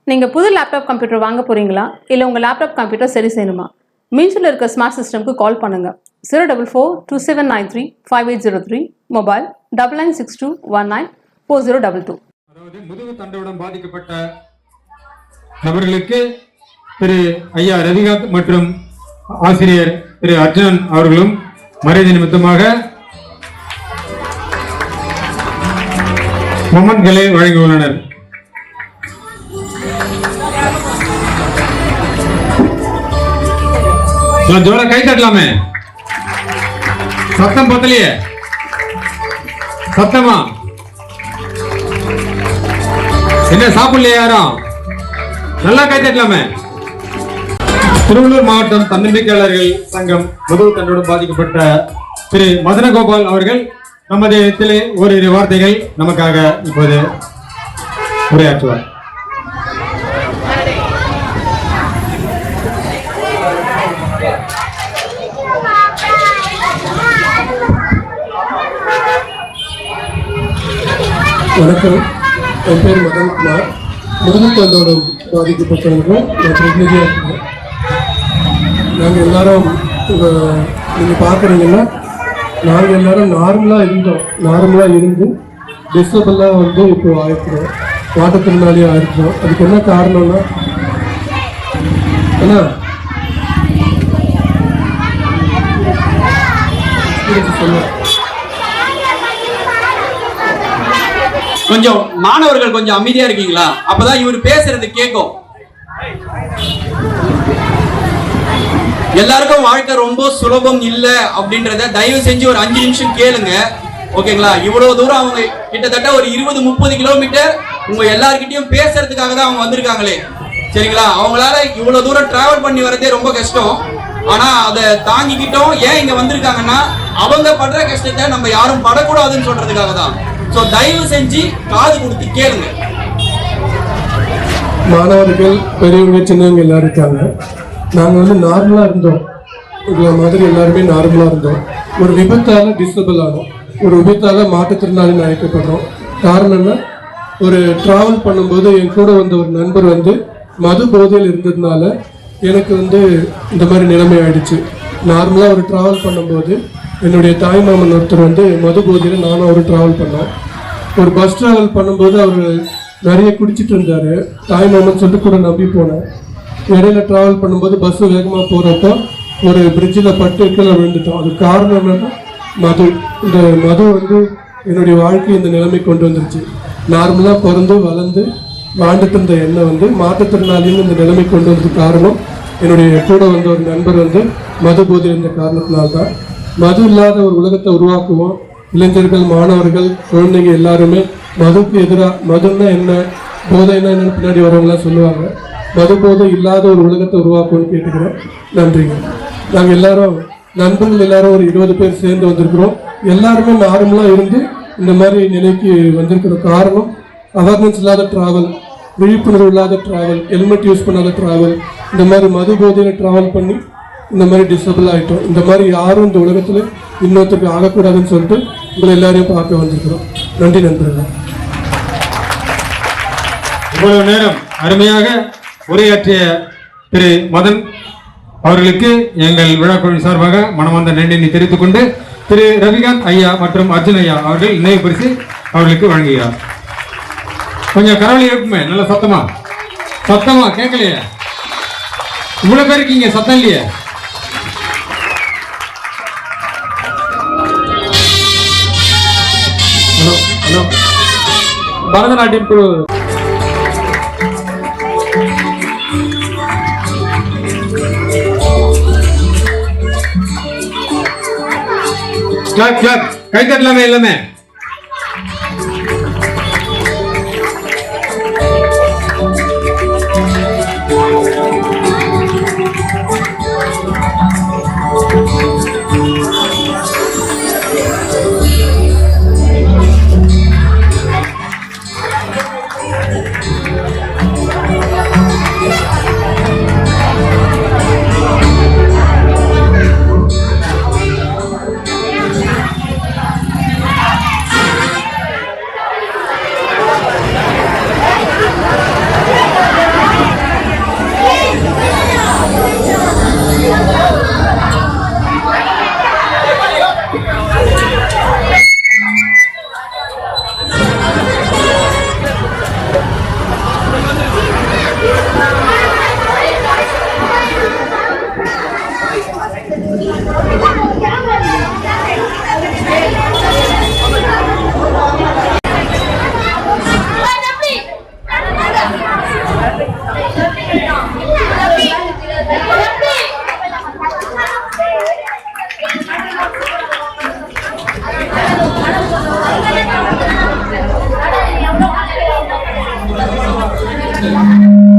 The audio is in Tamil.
நீங்கள் புது லேப்டாப் கம்ப்யூட்டர் வாங்க போகிறீங்களா இல்லை உங்கள் லேப்டாப் கம்ப்யூட்டர் சரி செய்யணுமா? மீன்ஸில் இருக்க ஸ்மார்ட் சிஸ்டம்க்கு கால் பண்ணுங்கள். 04427935803, மொபைல் 9962194022. அதாவது முதுகு தண்டுவடம் பாதிக்கப்பட்ட நபர்களுக்கு திரு ஐயா ரவிகாந்த் மற்றும் ஆசிரியர் திரு அர்ஜுனன் அவர்களும் மரியாதை நிமித்தமாக மொமெண்ட்களை வழங்கியுள்ளனர். ஜோர கை தட்டலாமே, சத்தம் பத்தலையே, சத்தமா என்ன சாப்பிடலையே யாரும், நல்லா கை தட்டலாமே. திருவள்ளூர் மாவட்டம் தன்னம்பிக்கையாளர்கள் சங்கம் முதுகு தண்டுடன் பாதிக்கப்பட்ட திரு மதனகோபால் அவர்கள் நமது இடத்திலே ஓரிரு வார்த்தைகள் நமக்காக இப்போது உரையாற்றுவார். வணக்கம், என் பேர் மதன்குமார். முதுகுத்தண்டோடம் பாதிக்கப்பட்டவங்க நான் பிரதிநிதியாக இருக்கேன். நாங்கள் எல்லாரும் நீங்கள் பார்க்குறீங்கன்னா நாங்கள் எல்லாரும் நார்மலாக இருந்து டிசபிளாக இப்போ ஆயிருக்கிறோம், மாற்றுத்திறனாளியாக ஆயிருக்கிறோம். அதுக்கு என்ன காரணம்னா என்ன சொல்லுவேன், கொஞ்சம் மாணவர்கள் கொஞ்சம் அமைதியா இருக்கீங்களா? அப்பதான் இவர் பேசுறது கேட்கும். எல்லாருக்கும் வாழ்க்கை ரொம்ப சுலபம் இல்ல அப்படின்றத தயவு செஞ்சு ஒரு 5 நிமிஷம் கேளுங்க, ஓகேங்களா? இவ்வளவு தூரம் அவங்க கிட்டத்தட்ட ஒரு 20-30 கிலோமீட்டர் உங்க எல்லார்கிட்டயும் பேசுறதுக்காக தான் அவங்க வந்திருக்காங்களே, சரிங்களா? அவங்களால இவ்வளவு தூரம் டிராவல் பண்ணி வரதே ரொம்ப கஷ்டம். ஆனா அதை தாங்கிக்கிட்டோம். ஏன் இங்க வந்திருக்காங்கன்னா அவங்க படுற கஷ்டத்தை நம்ம யாரும் படக்கூடாதுன்னு சொல்றதுக்காக தான். சோ தயவு செஞ்சு காது கொடுத்து கேளுங்க. மாணவர்கள், பெரியவங்க, சின்னவங்க எல்லாரும் இருக்காங்க. நாங்கள் நார்மலாக இருந்தோம், இந்த மாதிரி எல்லாருமே நார்மலாக இருந்தோம். ஒரு விபத்தால் டிசபிள் ஆனோம், ஒரு விபத்தால் மாற்றுத்திறனாளின்னு அழைக்கப்படுறோம். காரணம்னா ஒரு ட்ராவல் பண்ணும்போது என் கூட வந்த ஒரு நண்பர் மது போதையில் இருந்ததுனால எனக்கு இந்த மாதிரி நிலைமை ஆயிடுச்சு. நார்மலாக ஒரு ட்ராவல் பண்ணும்போது என்னுடைய தாய்மாமன் ஒருத்தர் மது போதையில் நானும் அவர் ட்ராவல் பண்ணோம். ஒரு பஸ் ட்ராவல் பண்ணும்போது அவர் நிறைய குடிச்சிட்டு இருந்தார். தாய்மாமன் சொல்லிட்டு கூட நம்பி போனேன். இடையில ட்ராவல் பண்ணும்போது பஸ் வேகமாக போகிறப்போ ஒரு பிரிட்ஜில் பட்டு கீழே விழுந்துட்டோம். அது காரணம் என்னன்னா மது. இந்த மது என்னுடைய வாழ்க்கை இந்த நிலைமை கொண்டு வந்துருச்சு. நார்மலாக பிறந்து வளர்ந்து வாழ்ந்துட்டு இருந்த என்னை மாற்றுத்திறனாளின்னு இந்த நிலைமை கொண்டு வந்தது காரணம் என்னுடைய கூட வந்த ஒரு நண்பர் மது போதை இருந்த காரணத்தினால்தான். மது இல்லாத ஒரு உலகத்தை உருவாக்குவோம். இளைஞர்கள், மாணவர்கள், குழந்தைங்க எல்லாருமே மதுக்கு எதிராக, மதுன்னா என்ன, போதைன்னா என்னன்னு பின்னாடி வரவங்களாம் சொல்லுவாங்க. மது போதை இல்லாத ஒரு உலகத்தை உருவாக்குவோம்னு கேட்டுக்கிறேன். நன்றிங்க. நாங்கள் எல்லாரும் நண்பர்கள் எல்லாரும் ஒரு 20 பேர் சேர்ந்து வந்திருக்கிறோம். எல்லாருமே நார்மலாக இருந்து இந்த மாதிரி நிலைக்கு வந்திருக்கிற காரணம் அவேர்னஸ் இல்லாத ட்ராவல், விழிப்புணர்வு இல்லாத ட்ராவல், ஹெல்மெட் யூஸ் பண்ணாத ட்ராவல், இந்த மாதிரி மது போதையில் ட்ராவல் பண்ணி இந்த மாதிரி டிசபிள் ஆகிட்டோம். இந்த மாதிரி யாரும் இந்த உலகத்தில் இன்னொருத்தருக்கு ஆகக்கூடாதுன்னு சொல்லிட்டு உங்களை எல்லாரையும் பார்க்க வந்திருக்கிறோம். நன்றி நண்பர்கள். இவ்வளவு நேரம் அருமையாக உரையாற்றிய திரு மதன் அவர்களுக்கு எங்கள் விழாக்குழு சார்பாக மனமார்ந்த நன்றியை தெரிவித்துக் கொண்டு திரு ரவிகாந்த் ஐயா மற்றும் அர்ஜுன் ஐயா அவர்கள் நினைவு பரிசு அவர்களுக்கு வழங்குகிறார். கொஞ்சம் கரவழி இருக்குமே, நல்ல சத்தமா கேட்கலையே, இவ்வளவு பேருக்கு இங்க சத்தம் இல்லையே. ஹலோ, பரதநாட்டியம் குழு கை தட்டலாமே எல்லாமே. வணக்கம்.